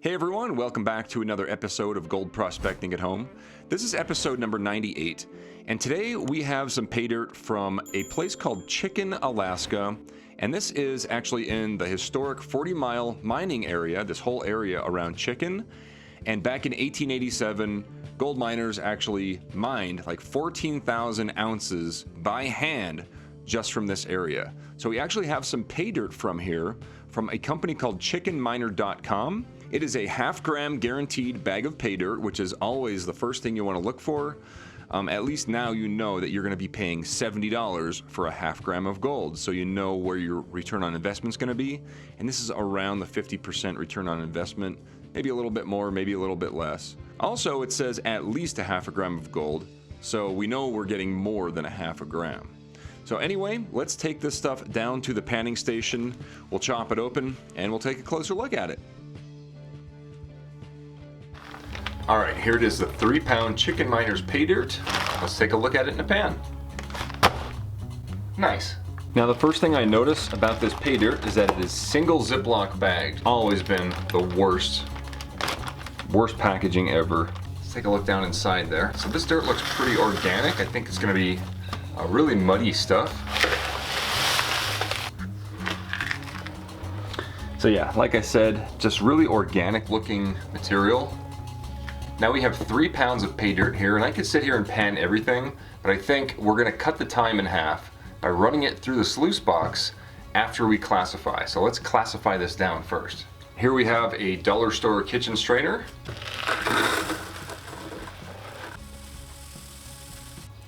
Hey everyone, welcome back to another episode of Gold Prospecting at Home. This is episode number 98, and today we have some pay dirt from a place called Chicken, Alaska, and this is actually in the historic 40-mile mining area, this whole area around Chicken. And back in 1887, gold miners actually mined like 14,000 ounces by hand just from this area. So we actually have some pay dirt from here from a company called Chickenminer.com. It is a half-gram guaranteed bag of pay dirt, which is always the first thing you want to look for. At least now you know that you're going to be paying $70 for a half gram of gold, so you know where your return on investment is going to be. And this is around the 50% return on investment, maybe a little bit more, maybe a little bit less. Also, it says at least a half a gram of gold, so we know we're getting more than a half a gram. So anyway, let's take this stuff down to the panning station. We'll chop it open and we'll take a closer look at it. All right, here it is, the 3-pound Chickenminers pay dirt. Let's take a look at it in a pan. Nice. Now the first thing I notice about this pay dirt is that it is single Ziploc bagged. Always been the worst packaging ever. Let's take a look down inside there. So this dirt looks pretty organic. I think it's gonna be really muddy stuff. So yeah, like I said, just really organic looking material. Now we have 3 pounds of pay dirt here, and I could sit here and pan everything, but I think we're gonna cut the time in half by running it through the sluice box after we classify. So let's classify this down first. Here we have a dollar store kitchen strainer.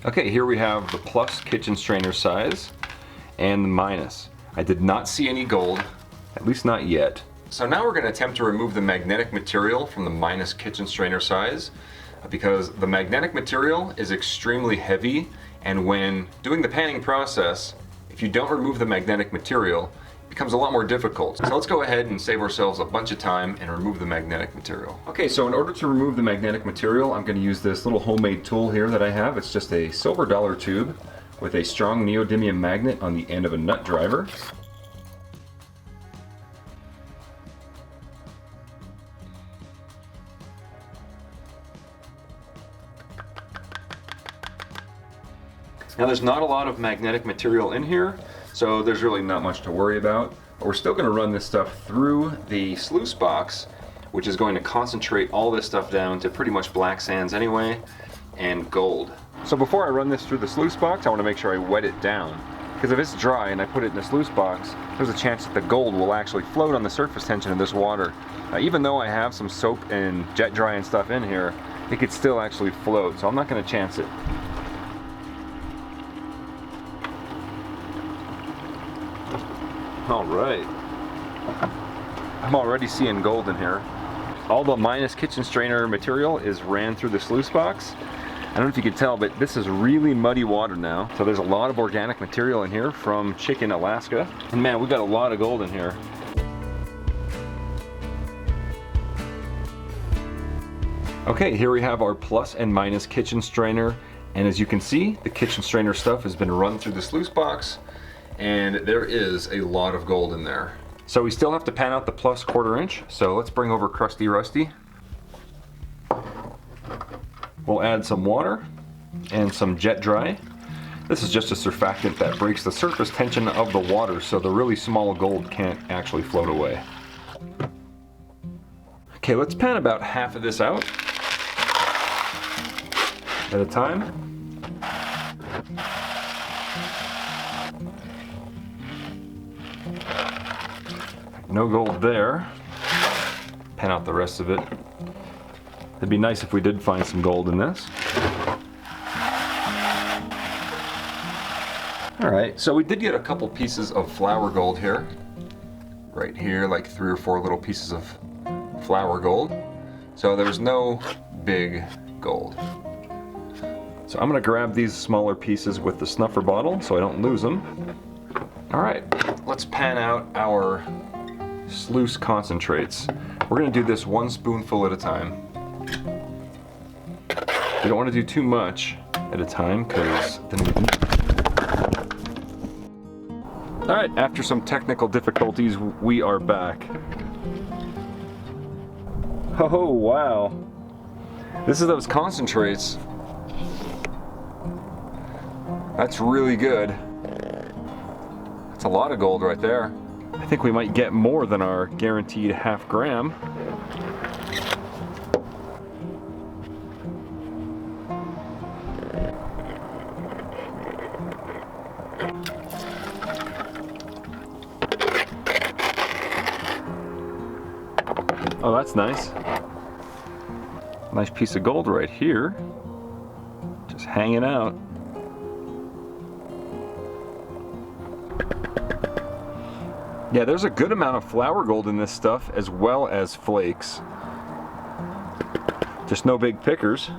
Okay, here we have the plus kitchen strainer size and the minus. I did not see any gold, at least not yet. So now we're going to attempt to remove the magnetic material from the minus kitchen strainer size, because the magnetic material is extremely heavy, and when doing the panning process, if you don't remove the magnetic material, it becomes a lot more difficult. So let's go ahead and save ourselves a bunch of time and remove the magnetic material. Okay, so in order to remove the magnetic material, I'm going to use this little homemade tool here that I have. It's just a silver dollar tube with a strong neodymium magnet on the end of a nut driver. Now there's not a lot of magnetic material in here, so there's really not much to worry about. But we're still going to run this stuff through the sluice box, which is going to concentrate all this stuff down to pretty much black sands anyway, and gold. So before I run this through the sluice box, I want to make sure I wet it down. Because if it's dry and I put it in the sluice box, there's a chance that the gold will actually float on the surface tension of this water. Now, even though I have some soap and jet dry and stuff in here, it could still actually float, so I'm not going to chance it. All right, I'm already seeing gold in here. All the minus kitchen strainer material is ran through the sluice box. I don't know if you can tell, but this is really muddy water now. So there's a lot of organic material in here from Chicken, Alaska. And man, we've got a lot of gold in here. Okay, here we have our plus and minus kitchen strainer. And as you can see, the kitchen strainer stuff has been run through the sluice box, and there is a lot of gold in there. So we still have to pan out the plus 1/4 inch, so let's bring over Crusty Rusty. We'll add some water and some jet dry. This is just a surfactant that breaks the surface tension of the water, so the really small gold can't actually float away. Okay, let's pan about half of this out at a time. No gold there. Pan out the rest of it. It'd be nice if we did find some gold in this. Alright, so we did get a couple pieces of flour gold here. Right here, like 3 or 4 little pieces of flour gold. So there's no big gold. So I'm going to grab these smaller pieces with the snuffer bottle so I don't lose them. Alright, let's pan out our sluice concentrates. We're going to do this 1 spoonful at a time. You don't want to do too much at a time, because then Alright, after some technical difficulties, we are back. Oh, wow. This is those concentrates. That's really good. That's a lot of gold right there. I think we might get more than our guaranteed half gram. Oh, that's nice. Nice piece of gold right here. Just hanging out. Yeah, there's a good amount of flour gold in this stuff as well as flakes. Just no big pickers.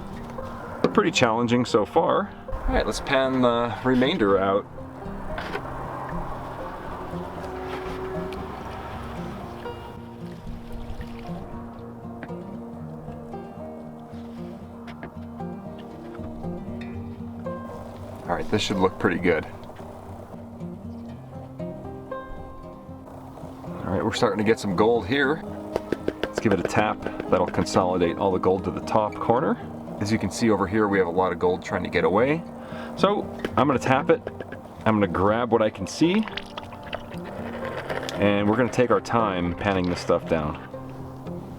Pretty challenging so far. All right, let's pan the remainder out. All right, this should look pretty good. All right, we're starting to get some gold here. Let's give it a tap. That'll consolidate all the gold to the top corner. As you can see over here, we have a lot of gold trying to get away. So I'm gonna tap it. I'm gonna grab what I can see. And we're gonna take our time panning this stuff down.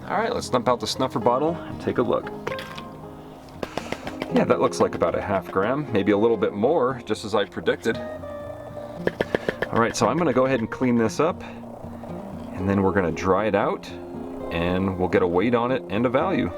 All right, let's dump out the snuffer bottle and take a look. Yeah, that looks like about a half gram, maybe a little bit more, just as I predicted. All right, so I'm gonna go ahead and clean this up, and then we're gonna dry it out, and we'll get a weight on it and a value.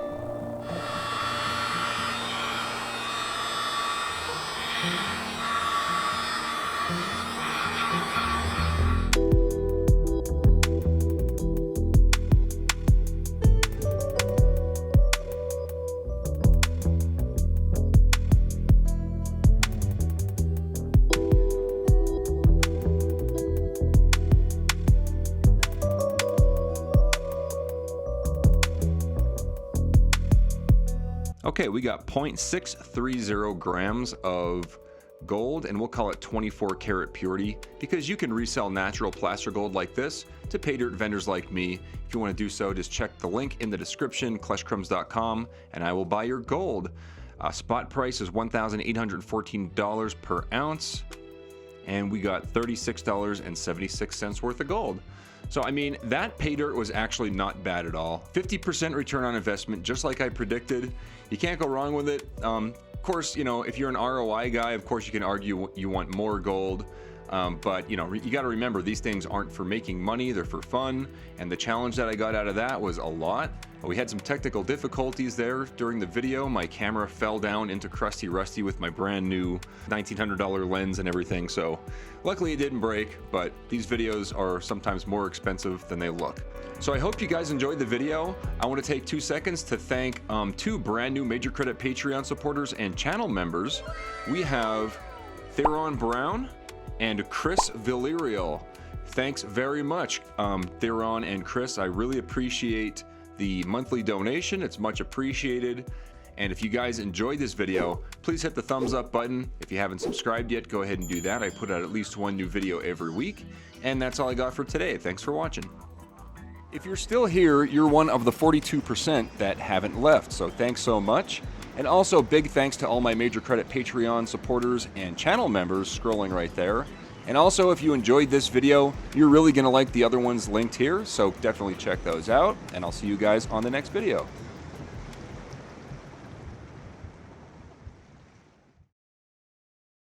Okay, we got 0.630 grams of gold, and we'll call it 24 karat purity because you can resell natural placer gold like this to pay dirt vendors like me. If you want to do so, just check the link in the description, kleshcrumbs.com, and I will buy your gold. Spot price is $1,814 per ounce, and we got $36.76 worth of gold. So, I mean, that pay dirt was actually not bad at all. 50% return on investment, just like I predicted. You can't go wrong with it. Of course, you know, if you're an ROI guy, of course you can argue you want more gold. But, you know, you got to remember these things aren't for making money, they're for fun. And the challenge that I got out of that was a lot. We had some technical difficulties there during the video. My camera fell down into crusty rusty with my brand new $1,900 lens and everything. So luckily it didn't break, but these videos are sometimes more expensive than they look. So I hope you guys enjoyed the video. I want to take 2 seconds to thank 2 brand new Major Credit Patreon supporters and channel members. We have Theron Brown and Chris Villerial. Thanks very much, Theron and Chris. I really appreciate the monthly donation. It's much appreciated. And if you guys enjoyed this video, please hit the thumbs up button. If you haven't subscribed yet, go ahead and do that. I put out at least 1 new video every week. And that's all I got for today. Thanks for watching. If you're still here, you're one of the 42% that haven't left. So thanks so much. And also big thanks to all my Major Credit Patreon supporters and channel members scrolling right there. And also, if you enjoyed this video, you're really gonna like the other ones linked here, so definitely check those out, and I'll see you guys on the next video.